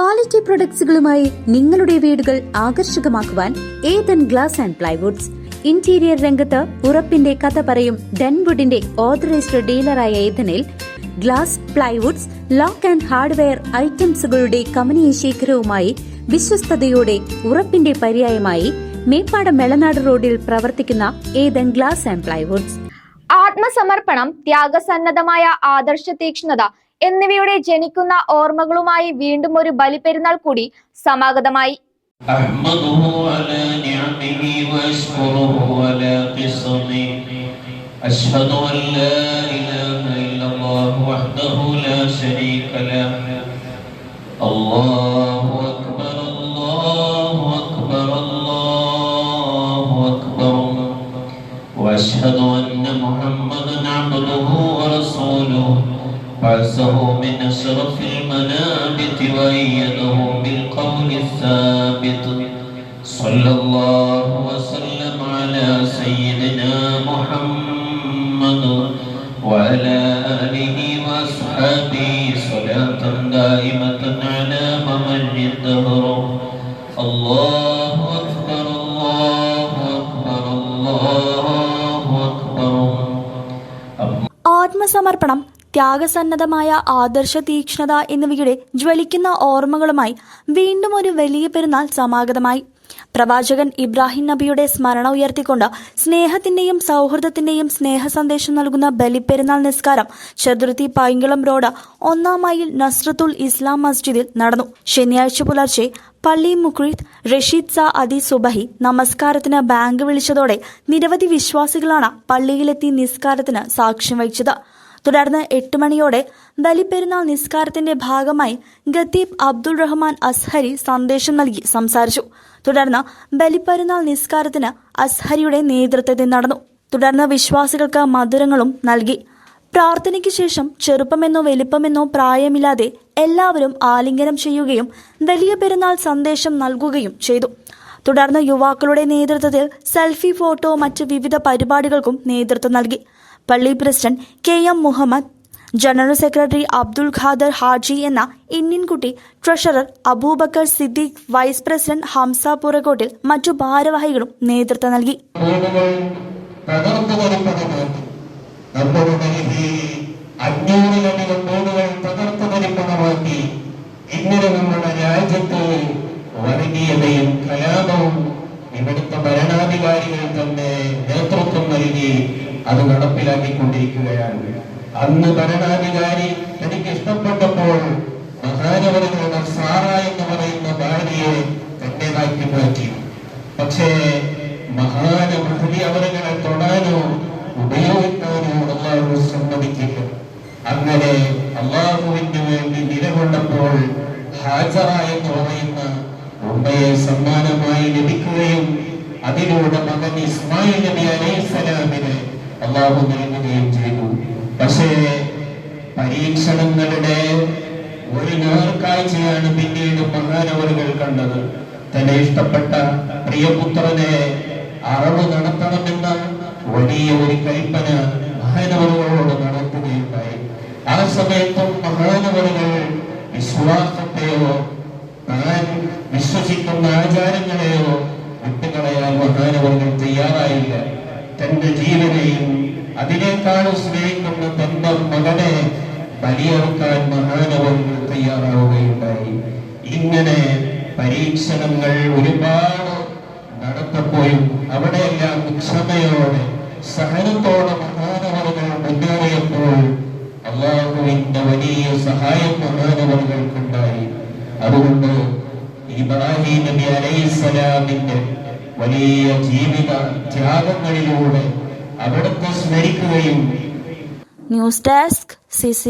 Quality പ്രൊഡക്ട്സുകളുമായി നിങ്ങളുടെ വീടുകൾ ആകർഷകമാക്കുവാൻ Ethan glass and plywoods. Interior രംഗത്ത് ഉറപ്പിന്റെ കഥ പറയും ഡെൻവുഡിന്റെ ഓതറൈസ്ഡ് ഡീലറായ ഏതനിൽ glass, plywoods, lock and hardware ഐറ്റംസുകളുടെ കമനീയ ശേഖരവുമായി വിശ്വസ്തയോടെ ഉറപ്പിന്റെ പര്യായമായി മേപ്പാടം മെളനാട് റോഡിൽ പ്രവർത്തിക്കുന്ന ഏതൻ ഗ്ലാസ് ആൻഡ് പ്ലൈവുഡ്സ്. ആത്മസമർപ്പണം, ത്യാഗസന്നദ്ധമായ ആദർശ തീക്ഷ്ണത എന്നിവയുടെ ജനിക്കുന്ന ഓർമ്മകളുമായി വീണ്ടും ഒരു ബലിപെരുന്നാൾ കൂടി സമാഗതമായി. بعثه من أشرف المنابت وأيده بالقول الثابت صلى الله وسلم على سيدنا محمد وعلى آله وأصحابه صلاة دائمة على ممر الدهر. الله أكبر الله أكبر الله أكبر. ആത്മസമർപ്പണം, ത്യാഗസന്നദ്ധമായ ആദർശ തീക്ഷ്ണത എന്നിവയുടെ ജ്വലിക്കുന്ന ഓർമ്മകളുമായി വീണ്ടും ഒരു വലിയ പെരുന്നാൾ സമാഗതമായി. പ്രവാചകൻ ഇബ്രാഹിം നബിയുടെ സ്മരണ ഉയർത്തിക്കൊണ്ട് സ്നേഹത്തിന്റെയും സൗഹൃദത്തിന്റെയും സ്നേഹ സന്ദേശം നൽകുന്ന ബലിപ്പെരുന്നാൾ നിസ്കാരം ചെറുതുരുത്തി പൈങ്കുളം റോഡ് 1 മൈൽ നസ്രത്തുൽ ഇസ്ലാം മസ്ജിദിൽ നടന്നു. ശനിയാഴ്ച പുലർച്ചെ പള്ളി മുഖ്രിദ് റഷീദ് സാ അദി സുബഹി നമസ്കാരത്തിന് ബാങ്ക് വിളിച്ചതോടെ നിരവധി വിശ്വാസികളാണ് പള്ളിയിലെത്തി നിസ്കാരത്തിന് സാക്ഷ്യം വഹിച്ചത്. തുടർന്ന് 8 മണിയോടെ ബലിപ്പെരുന്നാൾ നിസ്കാരത്തിന്റെ ഭാഗമായി ഖത്തീബ് അബ്ദുൾ റഹ്മാൻ അസ്ഹരി സന്ദേശം നൽകി സംസാരിച്ചു. തുടർന്ന് ബലിപ്പെരുന്നാൾ നിസ്കാരത്തിന് അസ്ഹരിയുടെ നേതൃത്വത്തിൽ നടന്നു. തുടർന്ന് വിശ്വാസികൾക്ക് മധുരങ്ങളും നൽകി. പ്രാർത്ഥനയ്ക്ക് ശേഷം ചെറുപ്പമെന്നോ വലിപ്പമെന്നോ പ്രായമില്ലാതെ എല്ലാവരും ആലിംഗനം ചെയ്യുകയും വലിയ പെരുന്നാൾ സന്ദേശം നൽകുകയും ചെയ്തു. തുടർന്ന് യുവാക്കളുടെ നേതൃത്വത്തിൽ സെൽഫി ഫോട്ടോ, മറ്റ് വിവിധ പരിപാടികൾക്കും നേതൃത്വം നൽകി. പള്ളി president KM Muhammad, general secretary Abdul Khader Haji എന്ന ഇന്ത്യൻകുട്ടി, treasurer Abubakar Siddique, vice president Hamsa പുറകോട്ടിൽ മറ്റു ഭാരവാഹികളും നേതൃത്വം നൽകി. വർഗീയതയും കലാപവും ഇവിടുത്തെ ഭരണാധികാരികൾ തന്നെ നേതൃത്വം നൽകി അത് നടപ്പിലാക്കിക്കൊണ്ടിരിക്കുകയാണ്. അന്ന് ഭരണാധികാരി എനിക്ക് ഇഷ്ടപ്പെട്ടപ്പോൾ മഹാനവറുകളുടെ സാറ എന്ന് പറയുന്ന ഭാര്യയെ തന്റേതാക്കി മാറ്റി. പക്ഷേ മഹാനമഹലി അവരുകളെ തൊടാനോ ഉപയോഗിക്കാനോ അള്ളാഹു സമ്മതിക്കില്ല. അങ്ങനെ അള്ളാഹുവിന് വേണ്ടി നിലകൊണ്ടപ്പോൾ ഹാജറ എന്ന് പറയുന്ന ഉമ്മയെ സമ്മാനമായി ലഭിക്കുകയും അതിലൂടെ മകൻ ഇസ്മായിൽ നബി അലൈഹിസ്സലാമിനെ അള്ളാഹു നൽകുകയും ചെയ്തു. പക്ഷേ പരീക്ഷണങ്ങളുടെ ഒരു നേർക്കാഴ്ചയാണ് പിന്നീട് മഹാനവറുകൾ കണ്ടത്. തന്നെ ഇഷ്ടപ്പെട്ട പ്രിയപുത്രനെ അറവ് നടത്തണമെന്ന വലിയ ഒരു കൽപ്പന മഹാനവറുകളോട് നടത്തുകയുണ്ടായി. ആ സമയത്തും മഹാനവറുകൾ വിശ്വാസത്തെയോ താൻ വിശ്വസിക്കുന്ന ആചാരങ്ങളെയോ വിട്ടുകളയാൻ മഹാനവറുകൾ തയ്യാറായില്ല. തന്റെ ജീവനെയും അതിനേക്കാളും സ്നേഹിക്കുന്ന തന്റെ മകനെ ബലിയെടുക്കാൻ മഹാനവറുകൾ തയ്യാറാവുകയുണ്ടായി. ഇങ്ങനെ പരീക്ഷണങ്ങൾ ഒരുപാട് നടത്തപ്പോഴും അവിടെയെല്ലാം ക്ഷമയോടെ സഹനത്തോടെ മഹാനവറുകൾ മുന്നേറിയപ്പോൾ അള്ളാഹുവിന്റെ വലിയ സഹായം മഹാനവറുകൾക്കുണ്ടായി. അതുകൊണ്ട് ഇബ്രാഹിം നബി അലൈഹിസ്സലാമിന്റെ വലിയ ജീവിത ത്യാഗങ്ങളിലൂടെ അവിടുത്തെ സ്മരിക്കുകയും. News desk CCV.